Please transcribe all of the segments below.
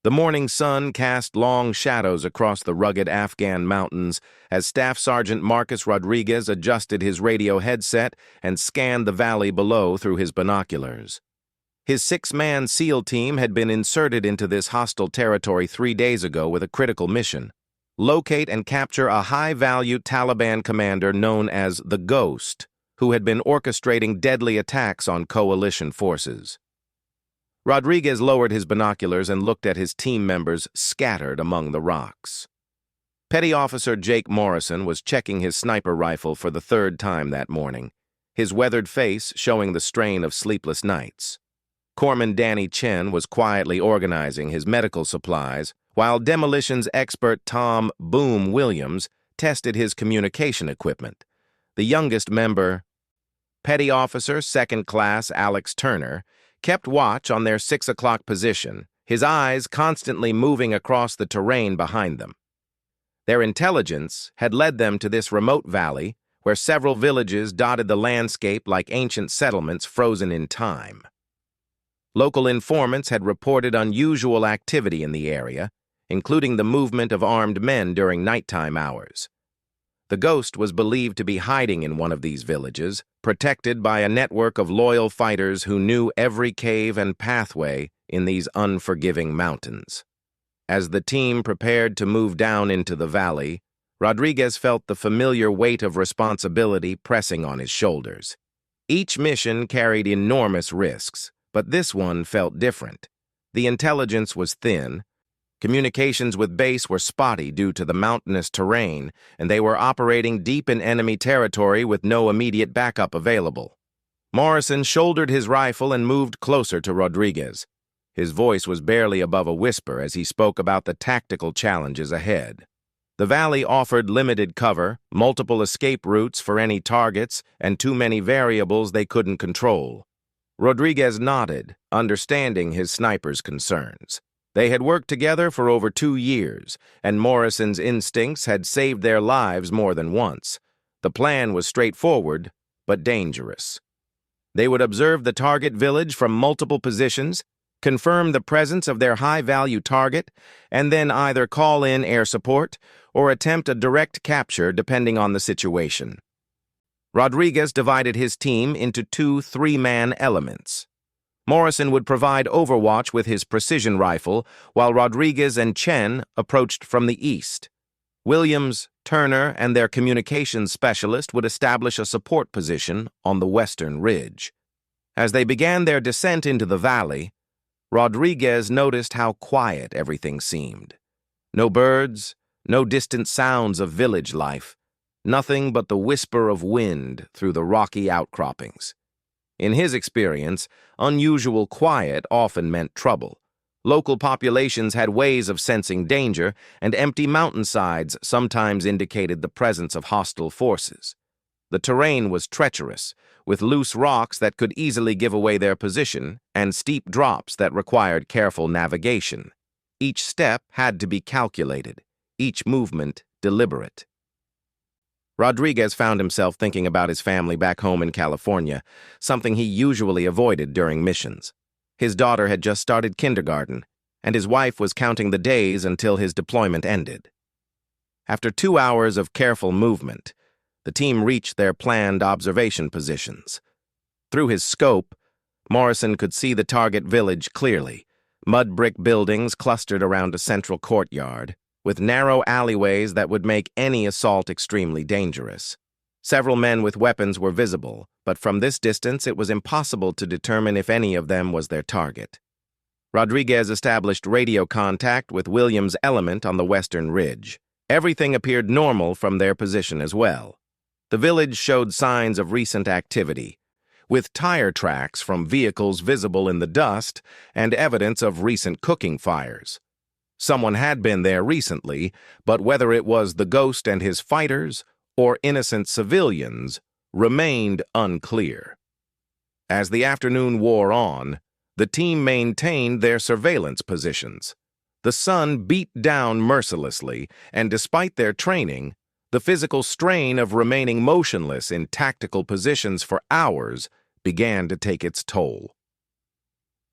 The morning sun cast long shadows across the rugged Afghan mountains as Staff Sergeant Marcus Rodriguez adjusted his radio headset and scanned the valley below through his binoculars. His 6-man SEAL team had been inserted into this hostile territory 3 days ago with a critical mission: locate and capture a high-value Taliban commander known as the Ghost, who had been orchestrating deadly attacks on coalition forces. Rodriguez lowered his binoculars and looked at his team members scattered among the rocks. Petty Officer Jake Morrison was checking his sniper rifle for the 3rd time that morning, his weathered face showing the strain of sleepless nights. Corpsman Danny Chen was quietly organizing his medical supplies, while demolitions expert Tom "Boom" Williams tested his communication equipment. The youngest member, Petty Officer 2nd Class Alex Turner, kept watch on their 6 o'clock position, his eyes constantly moving across the terrain behind them. Their intelligence had led them to this remote valley where several villages dotted the landscape like ancient settlements frozen in time. Local informants had reported unusual activity in the area, including the movement of armed men during nighttime hours. The Ghost was believed to be hiding in one of these villages, protected by a network of loyal fighters who knew every cave and pathway in these unforgiving mountains. As the team prepared to move down into the valley, Rodriguez felt the familiar weight of responsibility pressing on his shoulders. Each mission carried enormous risks, but this one felt different. The intelligence was thin. Communications with base were spotty due to the mountainous terrain, and they were operating deep in enemy territory with no immediate backup available. Morrison shouldered his rifle and moved closer to Rodriguez. His voice was barely above a whisper as he spoke about the tactical challenges ahead. The valley offered limited cover, multiple escape routes for any targets, and too many variables they couldn't control. Rodriguez nodded, understanding his sniper's concerns. They had worked together for over 2 years, and Morrison's instincts had saved their lives more than once. The plan was straightforward, but dangerous. They would observe the target village from multiple positions, confirm the presence of their high-value target, and then either call in air support or attempt a direct capture depending on the situation. Rodriguez divided his team into 2 3-man elements. Morrison would provide overwatch with his precision rifle, while Rodriguez and Chen approached from the east. Williams, Turner, and their communications specialist would establish a support position on the western ridge. As they began their descent into the valley, Rodriguez noticed how quiet everything seemed. No birds, no distant sounds of village life, nothing but the whisper of wind through the rocky outcroppings. In his experience, unusual quiet often meant trouble. Local populations had ways of sensing danger, and empty mountainsides sometimes indicated the presence of hostile forces. The terrain was treacherous, with loose rocks that could easily give away their position and steep drops that required careful navigation. Each step had to be calculated, each movement deliberate. Rodriguez found himself thinking about his family back home in California, something he usually avoided during missions. His daughter had just started kindergarten, and his wife was counting the days until his deployment ended. After 2 hours of careful movement, the team reached their planned observation positions. Through his scope, Morrison could see the target village clearly, mud brick buildings clustered around a central courtyard, with narrow alleyways that would make any assault extremely dangerous. Several men with weapons were visible, but from this distance it was impossible to determine if any of them was their target. Rodriguez established radio contact with Williams' element on the western ridge. Everything appeared normal from their position as well. The village showed signs of recent activity, with tire tracks from vehicles visible in the dust and evidence of recent cooking fires. Someone had been there recently, but whether it was the Ghost and his fighters or innocent civilians remained unclear. As the afternoon wore on, the team maintained their surveillance positions. The sun beat down mercilessly, and despite their training, the physical strain of remaining motionless in tactical positions for hours began to take its toll.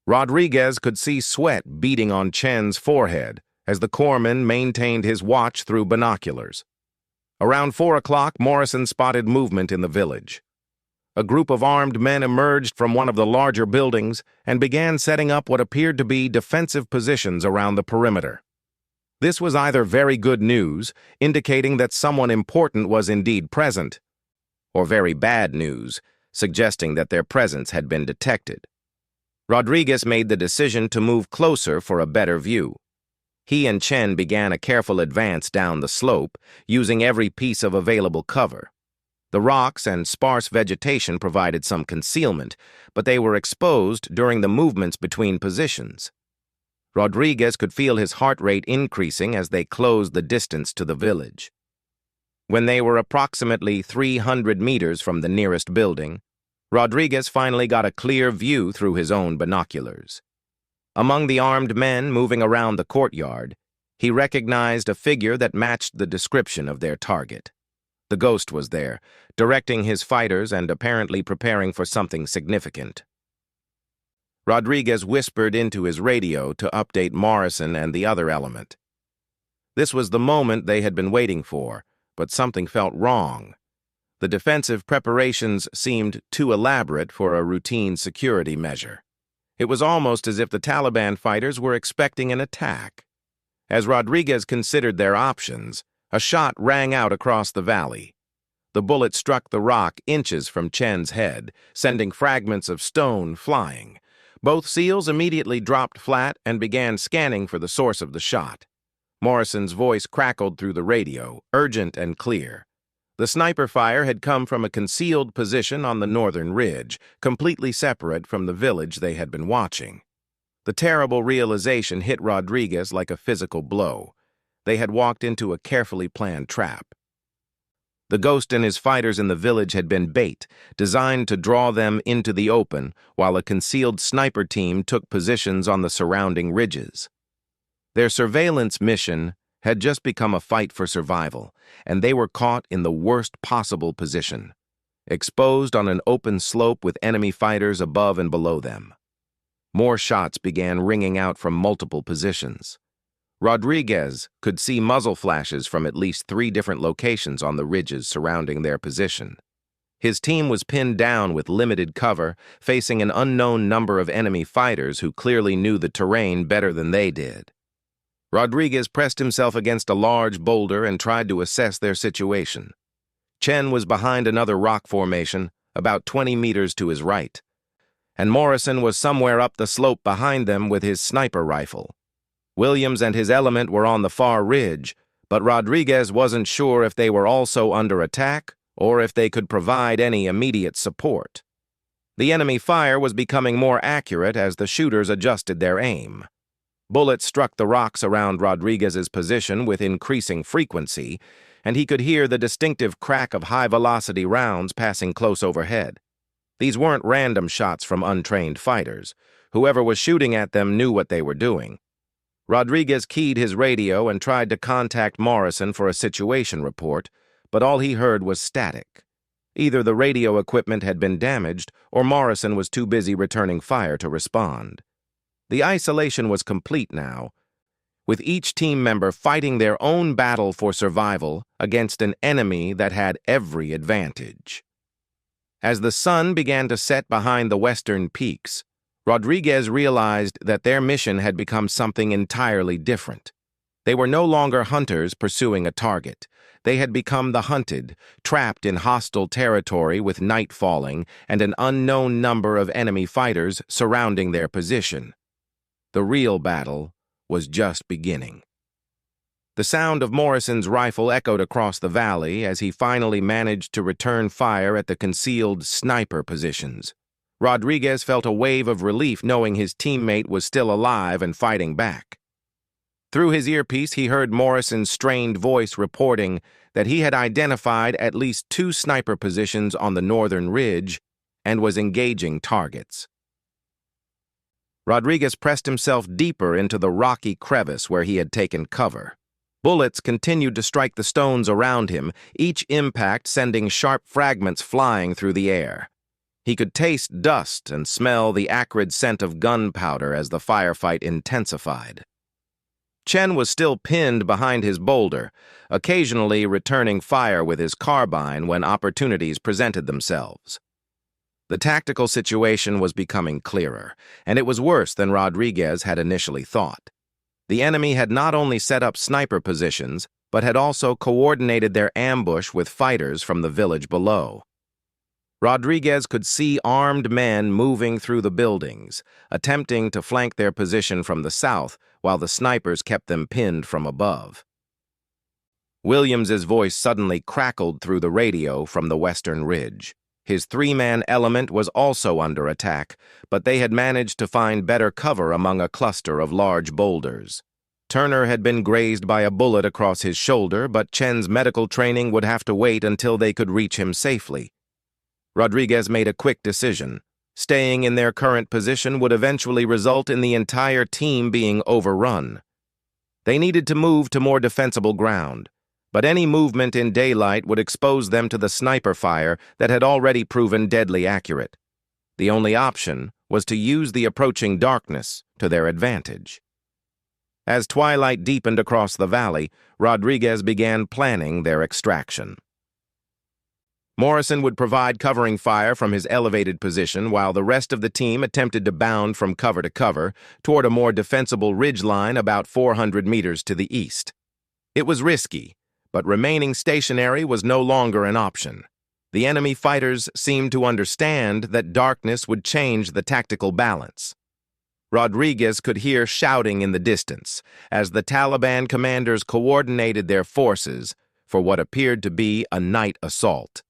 Rodriguez could see sweat beading on Chen's forehead as the corpsman maintained his watch through binoculars. Around 4 o'clock, Morrison spotted movement in the village. A group of armed men emerged from one of the larger buildings and began setting up what appeared to be defensive positions around the perimeter. This was either very good news, indicating that someone important was indeed present, or very bad news, suggesting that their presence had been detected. Rodriguez made the decision to move closer for a better view. He and Chen began a careful advance down the slope, using every piece of available cover. The rocks and sparse vegetation provided some concealment, but they were exposed during the movements between positions. Rodriguez could feel his heart rate increasing as they closed the distance to the village. When they were approximately 300 meters from the nearest building, Rodriguez finally got a clear view through his own binoculars. Among the armed men moving around the courtyard, he recognized a figure that matched the description of their target. The ghost was there, directing his fighters and apparently preparing for something significant. Rodriguez whispered into his radio to update Morrison and the other element. This was the moment they had been waiting for, but something felt wrong. The defensive preparations seemed too elaborate for a routine security measure. It was almost as if the Taliban fighters were expecting an attack. As Rodriguez considered their options, a shot rang out across the valley. The bullet struck the rock inches from Chen's head, sending fragments of stone flying. Both SEALs immediately dropped flat and began scanning for the source of the shot. Morrison's voice crackled through the radio, urgent and clear. The sniper fire had come from a concealed position on the northern ridge, completely separate from the village they had been watching. The terrible realization hit Rodriguez like a physical blow. They had walked into a carefully planned trap. The ghost and his fighters in the village had been bait, designed to draw them into the open, while a concealed sniper team took positions on the surrounding ridges. Their surveillance mission had just become a fight for survival, and they were caught in the worst possible position, exposed on an open slope with enemy fighters above and below them. More shots began ringing out from multiple positions. Rodriguez could see muzzle flashes from at least 3 different locations on the ridges surrounding their position. His team was pinned down with limited cover, facing an unknown number of enemy fighters who clearly knew the terrain better than they did. Rodriguez pressed himself against a large boulder and tried to assess their situation. Chen was behind another rock formation, about 20 meters to his right, and Morrison was somewhere up the slope behind them with his sniper rifle. Williams and his element were on the far ridge, but Rodriguez wasn't sure if they were also under attack or if they could provide any immediate support. The enemy fire was becoming more accurate as the shooters adjusted their aim. Bullets struck the rocks around Rodriguez's position with increasing frequency, and he could hear the distinctive crack of high-velocity rounds passing close overhead. These weren't random shots from untrained fighters. Whoever was shooting at them knew what they were doing. Rodriguez keyed his radio and tried to contact Morrison for a situation report, but all he heard was static. Either the radio equipment had been damaged, or Morrison was too busy returning fire to respond. The isolation was complete now, with each team member fighting their own battle for survival against an enemy that had every advantage. As the sun began to set behind the western peaks, Rodriguez realized that their mission had become something entirely different. They were no longer hunters pursuing a target. They had become the hunted, trapped in hostile territory with night falling and an unknown number of enemy fighters surrounding their position. The real battle was just beginning. The sound of Morrison's rifle echoed across the valley as he finally managed to return fire at the concealed sniper positions. Rodriguez felt a wave of relief knowing his teammate was still alive and fighting back. Through his earpiece, he heard Morrison's strained voice reporting that he had identified at least 2 sniper positions on the northern ridge and was engaging targets. Rodriguez pressed himself deeper into the rocky crevice where he had taken cover. Bullets continued to strike the stones around him, each impact sending sharp fragments flying through the air. He could taste dust and smell the acrid scent of gunpowder as the firefight intensified. Chen was still pinned behind his boulder, occasionally returning fire with his carbine when opportunities presented themselves. The tactical situation was becoming clearer, and it was worse than Rodriguez had initially thought. The enemy had not only set up sniper positions, but had also coordinated their ambush with fighters from the village below. Rodriguez could see armed men moving through the buildings, attempting to flank their position from the south, while the snipers kept them pinned from above. Williams's voice suddenly crackled through the radio from the western ridge. His three-man element was also under attack, but they had managed to find better cover among a cluster of large boulders. Turner had been grazed by a bullet across his shoulder, but Chen's medical training would have to wait until they could reach him safely. Rodriguez made a quick decision. Staying in their current position would eventually result in the entire team being overrun. They needed to move to more defensible ground, but any movement in daylight would expose them to the sniper fire that had already proven deadly accurate. The only option was to use the approaching darkness to their advantage. As twilight deepened across the valley, Rodriguez began planning their extraction. Morrison would provide covering fire from his elevated position while the rest of the team attempted to bound from cover to cover toward a more defensible ridgeline about 400 meters to the east. It was risky, but remaining stationary was no longer an option. The enemy fighters seemed to understand that darkness would change the tactical balance. Rodriguez could hear shouting in the distance as the Taliban commanders coordinated their forces for what appeared to be a night assault.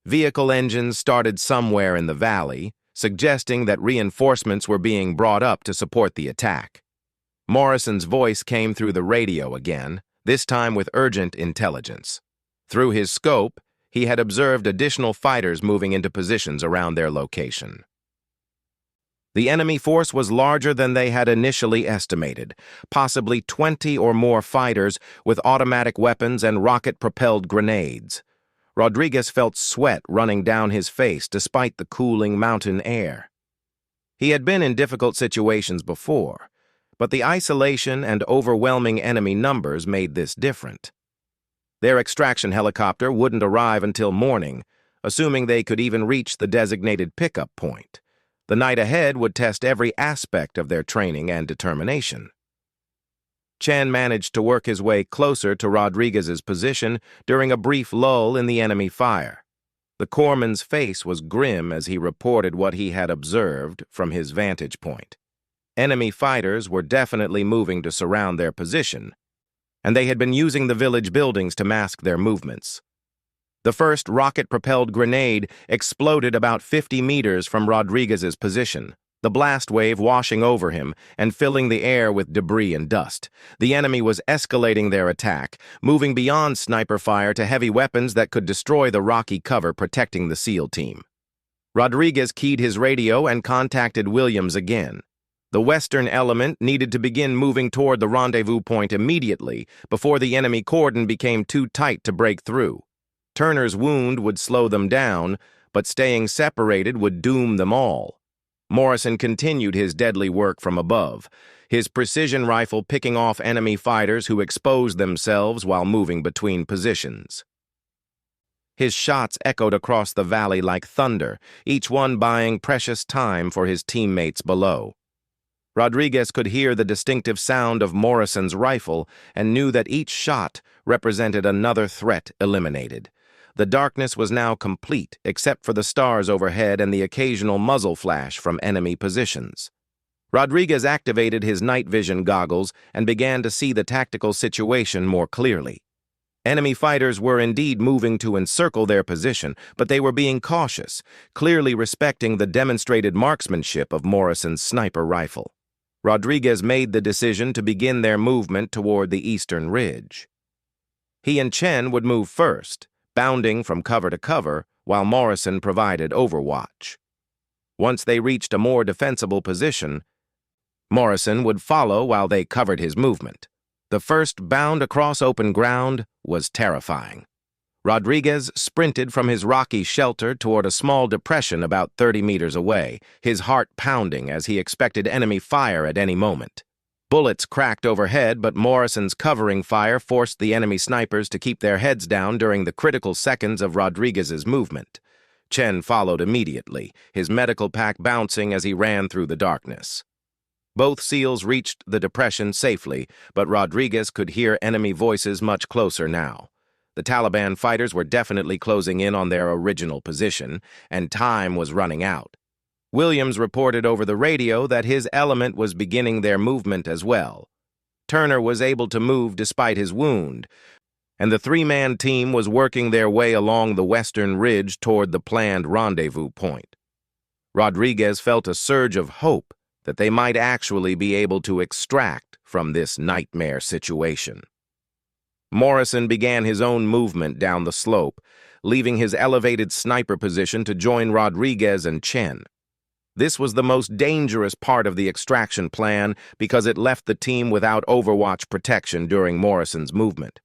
Vehicle engines started somewhere in the valley, suggesting that reinforcements were being brought up to support the attack. Morrison's voice came through the radio again, this time with urgent intelligence. Through his scope, he had observed additional fighters moving into positions around their location. The enemy force was larger than they had initially estimated, possibly 20 or more fighters with automatic weapons and rocket-propelled grenades. Rodriguez felt sweat running down his face despite the cooling mountain air. He had been in difficult situations before, but the isolation and overwhelming enemy numbers made this different. Their extraction helicopter wouldn't arrive until morning, assuming they could even reach the designated pickup point. The night ahead would test every aspect of their training and determination. Chen managed to work his way closer to Rodriguez's position during a brief lull in the enemy fire. The corpsman's face was grim as he reported what he had observed from his vantage point. Enemy fighters were definitely moving to surround their position, and they had been using the village buildings to mask their movements. The first rocket-propelled grenade exploded about 50 meters from Rodriguez's position, the blast wave washing over him and filling the air with debris and dust. The enemy was escalating their attack, moving beyond sniper fire to heavy weapons that could destroy the rocky cover protecting the SEAL team. Rodriguez keyed his radio and contacted Williams again. The western element needed to begin moving toward the rendezvous point immediately before the enemy cordon became too tight to break through. Turner's wound would slow them down, but staying separated would doom them all. Morrison continued his deadly work from above, his precision rifle picking off enemy fighters who exposed themselves while moving between positions. His shots echoed across the valley like thunder, each one buying precious time for his teammates below. Rodriguez could hear the distinctive sound of Morrison's rifle and knew that each shot represented another threat eliminated. The darkness was now complete, except for the stars overhead and the occasional muzzle flash from enemy positions. Rodriguez activated his night vision goggles and began to see the tactical situation more clearly. Enemy fighters were indeed moving to encircle their position, but they were being cautious, clearly respecting the demonstrated marksmanship of Morrison's sniper rifle. Rodriguez made the decision to begin their movement toward the eastern ridge. He and Chen would move first, bounding from cover to cover, while Morrison provided overwatch. Once they reached a more defensible position, Morrison would follow while they covered his movement. The first bound across open ground was terrifying. Rodriguez sprinted from his rocky shelter toward a small depression about 30 meters away, his heart pounding as he expected enemy fire at any moment. Bullets cracked overhead, but Morrison's covering fire forced the enemy snipers to keep their heads down during the critical seconds of Rodriguez's movement. Chen followed immediately, his medical pack bouncing as he ran through the darkness. Both SEALs reached the depression safely, but Rodriguez could hear enemy voices much closer now. The Taliban fighters were definitely closing in on their original position, and time was running out. Williams reported over the radio that his element was beginning their movement as well. Turner was able to move despite his wound, and the three-man team was working their way along the western ridge toward the planned rendezvous point. Rodriguez felt a surge of hope that they might actually be able to extract from this nightmare situation. Morrison began his own movement down the slope, leaving his elevated sniper position to join Rodriguez and Chen. This was the most dangerous part of the extraction plan because it left the team without overwatch protection during Morrison's movement.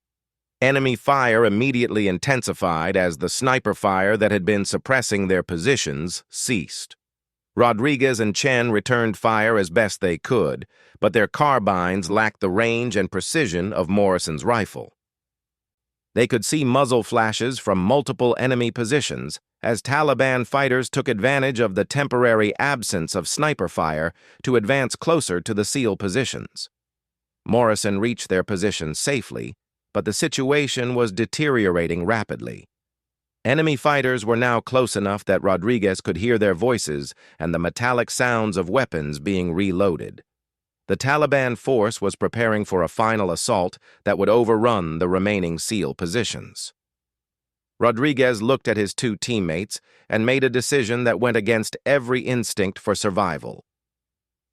Enemy fire immediately intensified as the sniper fire that had been suppressing their positions ceased. Rodriguez and Chen returned fire as best they could, but their carbines lacked the range and precision of Morrison's rifle. They could see muzzle flashes from multiple enemy positions as Taliban fighters took advantage of the temporary absence of sniper fire to advance closer to the SEAL positions. Morrison reached their positions safely, but the situation was deteriorating rapidly. Enemy fighters were now close enough that Rodriguez could hear their voices and the metallic sounds of weapons being reloaded. The Taliban force was preparing for a final assault that would overrun the remaining SEAL positions. Rodriguez looked at his two teammates and made a decision that went against every instinct for survival.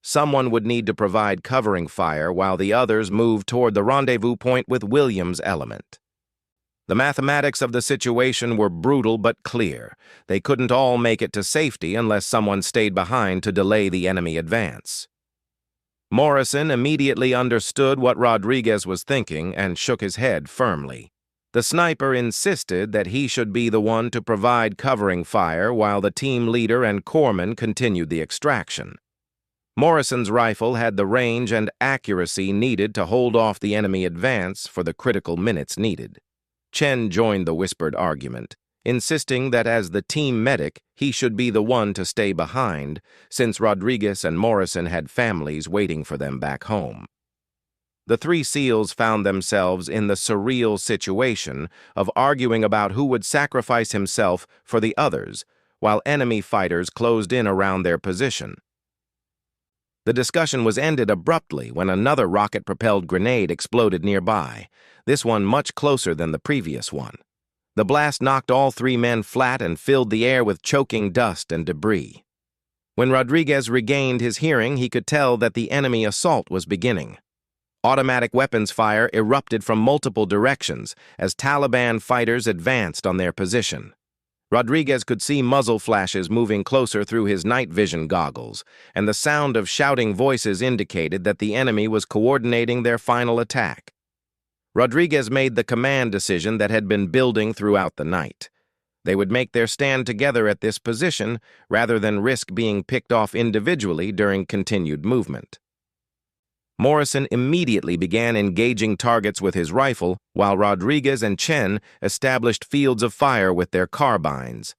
Someone would need to provide covering fire while the others moved toward the rendezvous point with Williams' element. The mathematics of the situation were brutal but clear. They couldn't all make it to safety unless someone stayed behind to delay the enemy advance. Morrison immediately understood what Rodriguez was thinking and shook his head firmly. The sniper insisted that he should be the one to provide covering fire while the team leader and corpsman continued the extraction. Morrison's rifle had the range and accuracy needed to hold off the enemy advance for the critical minutes needed. Chen joined the whispered argument, insisting that as the team medic, he should be the one to stay behind, since Rodriguez and Morrison had families waiting for them back home. The three SEALs found themselves in the surreal situation of arguing about who would sacrifice himself for the others, while enemy fighters closed in around their position. The discussion was ended abruptly when another rocket-propelled grenade exploded nearby, this one much closer than the previous one. The blast knocked all three men flat and filled the air with choking dust and debris. When Rodriguez regained his hearing, he could tell that the enemy assault was beginning. Automatic weapons fire erupted from multiple directions as Taliban fighters advanced on their position. Rodriguez could see muzzle flashes moving closer through his night vision goggles, and the sound of shouting voices indicated that the enemy was coordinating their final attack. Rodriguez made the command decision that had been building throughout the night. They would make their stand together at this position rather than risk being picked off individually during continued movement. Morrison immediately began engaging targets with his rifle, while Rodriguez and Chen established fields of fire with their carbines.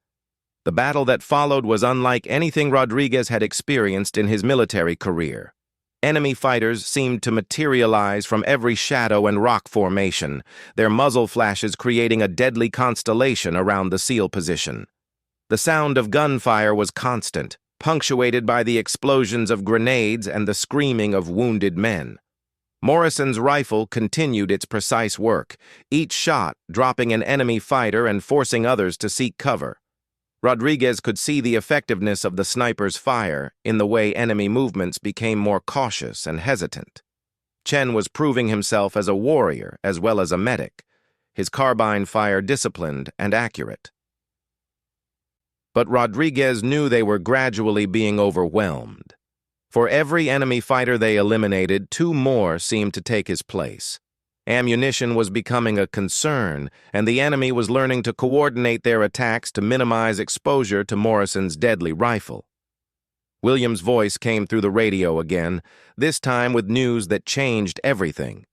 The battle that followed was unlike anything Rodriguez had experienced in his military career. Enemy fighters seemed to materialize from every shadow and rock formation, their muzzle flashes creating a deadly constellation around the SEAL position. The sound of gunfire was constant, punctuated by the explosions of grenades and the screaming of wounded men. Morrison's rifle continued its precise work, each shot dropping an enemy fighter and forcing others to seek cover. Rodriguez could see the effectiveness of the sniper's fire in the way enemy movements became more cautious and hesitant. Chen was proving himself as a warrior as well as a medic, his carbine fire disciplined and accurate. But Rodriguez knew they were gradually being overwhelmed. For every enemy fighter they eliminated, two more seemed to take his place. Ammunition was becoming a concern, and the enemy was learning to coordinate their attacks to minimize exposure to Morrison's deadly rifle. Williams' voice came through the radio again, this time with news that changed everything.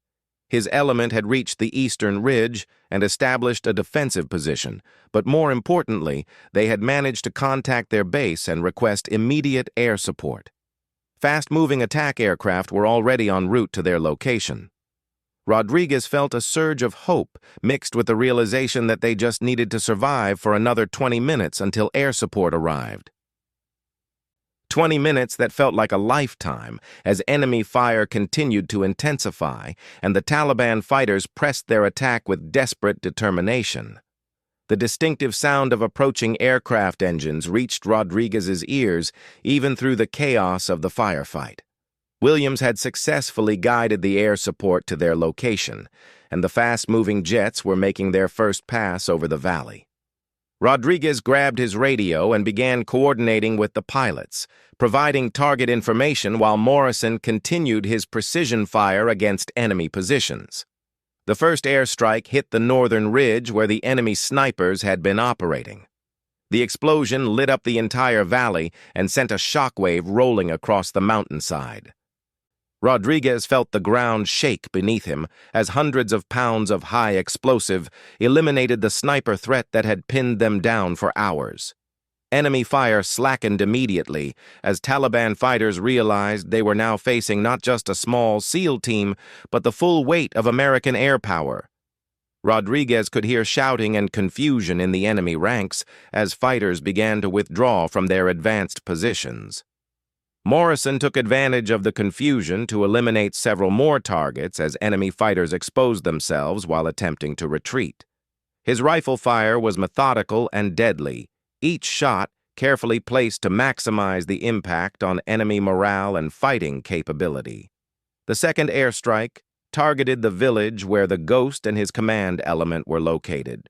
His element had reached the eastern ridge and established a defensive position, but more importantly, they had managed to contact their base and request immediate air support. Fast-moving attack aircraft were already en route to their location. Rodriguez felt a surge of hope mixed with the realization that they just needed to survive for another 20 minutes until air support arrived. 20 minutes that felt like a lifetime as enemy fire continued to intensify and the Taliban fighters pressed their attack with desperate determination. The distinctive sound of approaching aircraft engines reached Rodriguez's ears even through the chaos of the firefight. Williams had successfully guided the air support to their location, and the fast-moving jets were making their first pass over the valley. Rodriguez grabbed his radio and began coordinating with the pilots, providing target information while Morrison continued his precision fire against enemy positions. The first airstrike hit the northern ridge where the enemy snipers had been operating. The explosion lit up the entire valley and sent a shockwave rolling across the mountainside. Rodriguez felt the ground shake beneath him as hundreds of pounds of high explosive eliminated the sniper threat that had pinned them down for hours. Enemy fire slackened immediately as Taliban fighters realized they were now facing not just a small SEAL team, but the full weight of American air power. Rodriguez could hear shouting and confusion in the enemy ranks as fighters began to withdraw from their advanced positions. Morrison took advantage of the confusion to eliminate several more targets as enemy fighters exposed themselves while attempting to retreat. His rifle fire was methodical and deadly, each shot carefully placed to maximize the impact on enemy morale and fighting capability. The second airstrike targeted the village where the Ghost and his command element were located.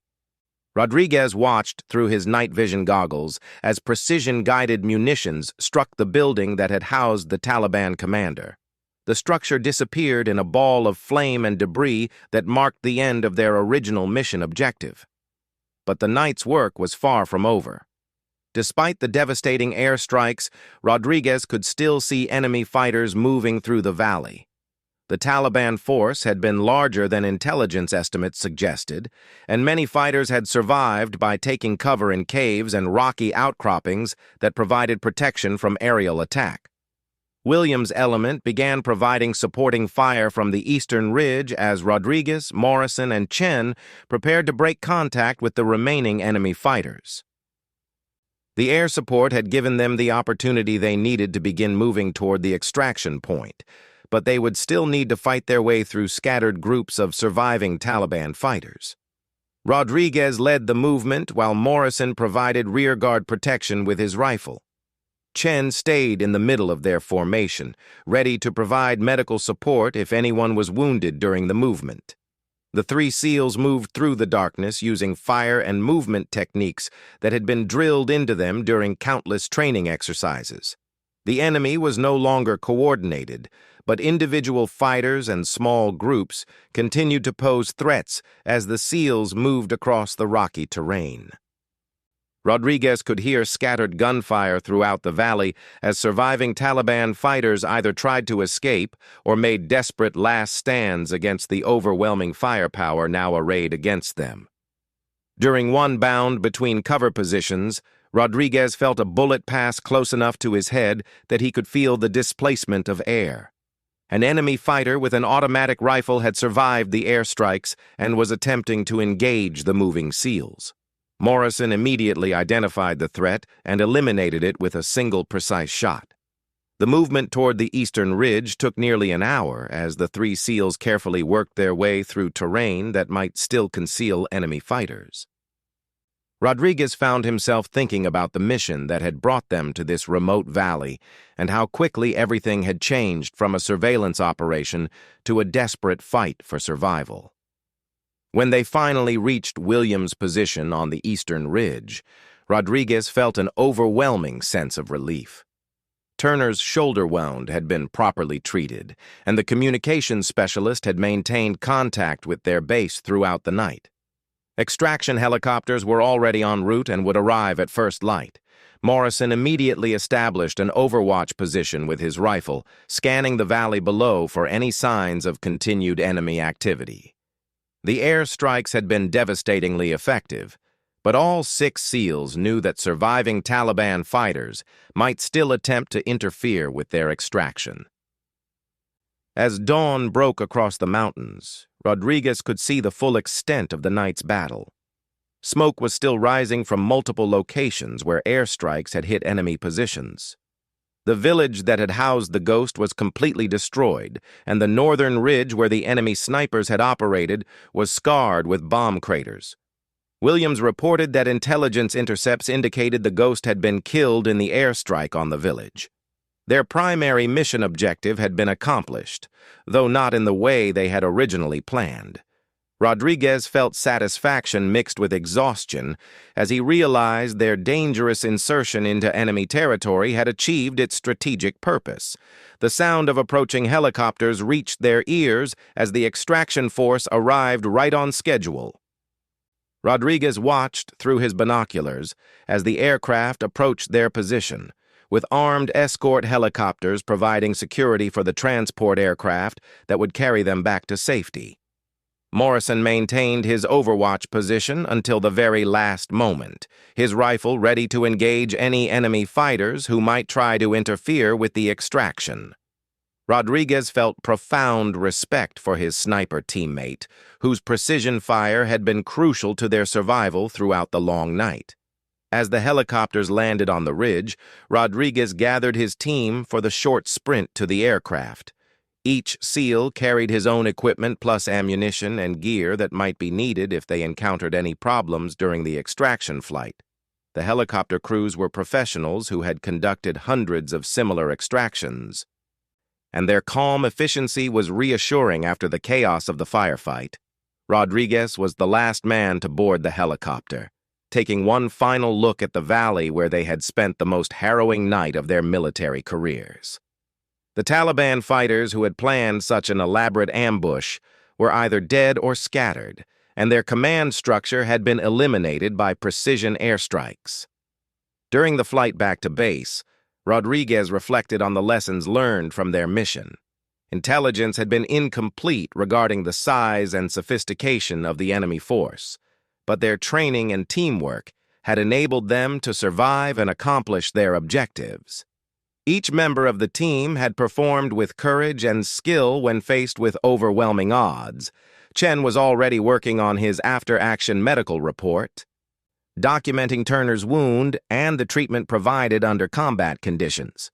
Rodriguez watched through his night vision goggles as precision-guided munitions struck the building that had housed the Taliban commander. The structure disappeared in a ball of flame and debris that marked the end of their original mission objective. But the night's work was far from over. Despite the devastating airstrikes, Rodriguez could still see enemy fighters moving through the valley. The Taliban force had been larger than intelligence estimates suggested, and many fighters had survived by taking cover in caves and rocky outcroppings that provided protection from aerial attack. Williams' element began providing supporting fire from the eastern ridge as Rodriguez, Morrison, and Chen prepared to break contact with the remaining enemy fighters. The air support had given them the opportunity they needed to begin moving toward the extraction point, but they would still need to fight their way through scattered groups of surviving Taliban fighters. Rodriguez led the movement while Morrison provided rearguard protection with his rifle. Chen stayed in the middle of their formation, ready to provide medical support if anyone was wounded during the movement. The three SEALs moved through the darkness using fire and movement techniques that had been drilled into them during countless training exercises. The enemy was no longer coordinated, but individual fighters and small groups continued to pose threats as the SEALs moved across the rocky terrain. Rodriguez could hear scattered gunfire throughout the valley as surviving Taliban fighters either tried to escape or made desperate last stands against the overwhelming firepower now arrayed against them. During one bound between cover positions, Rodriguez felt a bullet pass close enough to his head that he could feel the displacement of air. An enemy fighter with an automatic rifle had survived the airstrikes and was attempting to engage the moving SEALs. Morrison immediately identified the threat and eliminated it with a single precise shot. The movement toward the eastern ridge took nearly an hour as the three SEALs carefully worked their way through terrain that might still conceal enemy fighters. Rodriguez found himself thinking about the mission that had brought them to this remote valley and how quickly everything had changed from a surveillance operation to a desperate fight for survival. When they finally reached Williams' position on the eastern ridge, Rodriguez felt an overwhelming sense of relief. Turner's shoulder wound had been properly treated, and the communications specialist had maintained contact with their base throughout the night. Extraction helicopters were already en route and would arrive at first light. Morrison immediately established an overwatch position with his rifle, scanning the valley below for any signs of continued enemy activity. The air strikes had been devastatingly effective, but all 6 SEALs knew that surviving Taliban fighters might still attempt to interfere with their extraction. As dawn broke across the mountains, Rodriguez could see the full extent of the night's battle. Smoke was still rising from multiple locations where airstrikes had hit enemy positions. The village that had housed the Ghost was completely destroyed, and the northern ridge where the enemy snipers had operated was scarred with bomb craters. Williams reported that intelligence intercepts indicated the Ghost had been killed in the airstrike on the village. Their primary mission objective had been accomplished, though not in the way they had originally planned. Rodriguez felt satisfaction mixed with exhaustion as he realized their dangerous insertion into enemy territory had achieved its strategic purpose. The sound of approaching helicopters reached their ears as the extraction force arrived right on schedule. Rodriguez watched through his binoculars as the aircraft approached their position, with armed escort helicopters providing security for the transport aircraft that would carry them back to safety. Morrison maintained his overwatch position until the very last moment, his rifle ready to engage any enemy fighters who might try to interfere with the extraction. Rodriguez felt profound respect for his sniper teammate, whose precision fire had been crucial to their survival throughout the long night. As the helicopters landed on the ridge, Rodriguez gathered his team for the short sprint to the aircraft. Each SEAL carried his own equipment plus ammunition and gear that might be needed if they encountered any problems during the extraction flight. The helicopter crews were professionals who had conducted hundreds of similar extractions, and their calm efficiency was reassuring after the chaos of the firefight. Rodriguez was the last man to board the helicopter, taking one final look at the valley where they had spent the most harrowing night of their military careers. The Taliban fighters who had planned such an elaborate ambush were either dead or scattered, and their command structure had been eliminated by precision airstrikes. During the flight back to base, Rodriguez reflected on the lessons learned from their mission. Intelligence had been incomplete regarding the size and sophistication of the enemy force, but their training and teamwork had enabled them to survive and accomplish their objectives. Each member of the team had performed with courage and skill when faced with overwhelming odds. Chen was already working on his after-action medical report, documenting Turner's wound and the treatment provided under combat conditions.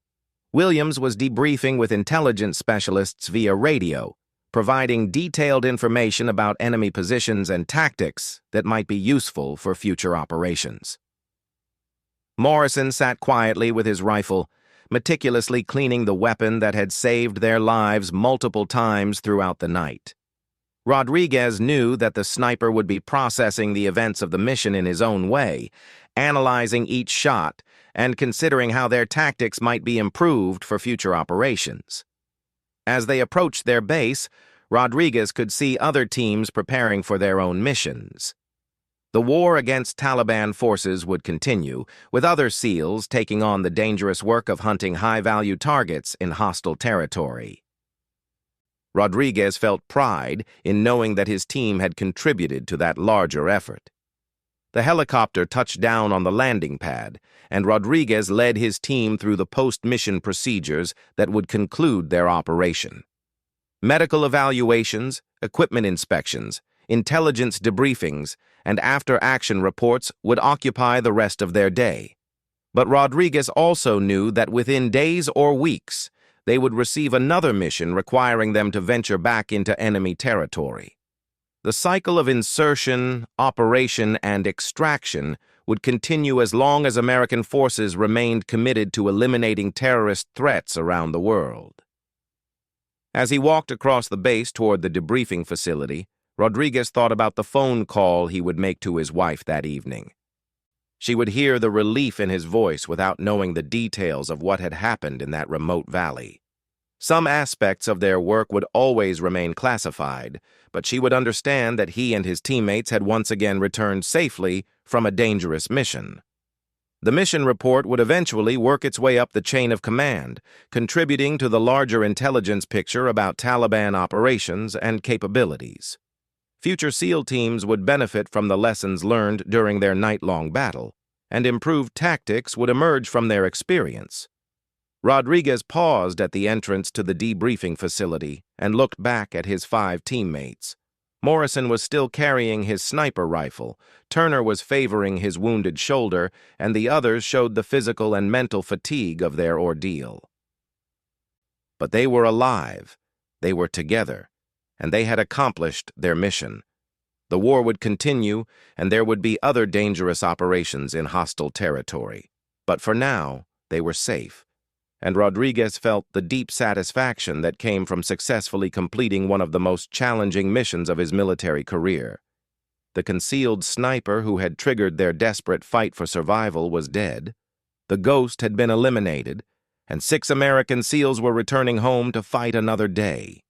Williams was debriefing with intelligence specialists via radio, providing detailed information about enemy positions and tactics that might be useful for future operations. Morrison sat quietly with his rifle, meticulously cleaning the weapon that had saved their lives multiple times throughout the night. Rodriguez knew that the sniper would be processing the events of the mission in his own way, analyzing each shot and considering how their tactics might be improved for future operations. As they approached their base, Rodriguez could see other teams preparing for their own missions. The war against Taliban forces would continue, with other SEALs taking on the dangerous work of hunting high-value targets in hostile territory. Rodriguez felt pride in knowing that his team had contributed to that larger effort. The helicopter touched down on the landing pad, and Rodriguez led his team through the post-mission procedures that would conclude their operation. Medical evaluations, equipment inspections, intelligence debriefings, and after-action reports would occupy the rest of their day. But Rodriguez also knew that within days or weeks, they would receive another mission requiring them to venture back into enemy territory. The cycle of insertion, operation, and extraction would continue as long as American forces remained committed to eliminating terrorist threats around the world. As he walked across the base toward the debriefing facility, Rodriguez thought about the phone call he would make to his wife that evening. She would hear the relief in his voice without knowing the details of what had happened in that remote valley. Some aspects of their work would always remain classified, but she would understand that he and his teammates had once again returned safely from a dangerous mission. The mission report would eventually work its way up the chain of command, contributing to the larger intelligence picture about Taliban operations and capabilities. Future SEAL teams would benefit from the lessons learned during their night-long battle, and improved tactics would emerge from their experience. Rodriguez paused at the entrance to the debriefing facility and looked back at his 5 teammates. Morrison was still carrying his sniper rifle, Turner was favoring his wounded shoulder, and the others showed the physical and mental fatigue of their ordeal. But they were alive, they were together, and they had accomplished their mission. The war would continue, and there would be other dangerous operations in hostile territory. But for now, they were safe, and Rodriguez felt the deep satisfaction that came from successfully completing one of the most challenging missions of his military career. The concealed sniper who had triggered their desperate fight for survival was dead, the ghost had been eliminated, and 6 American SEALs were returning home to fight another day.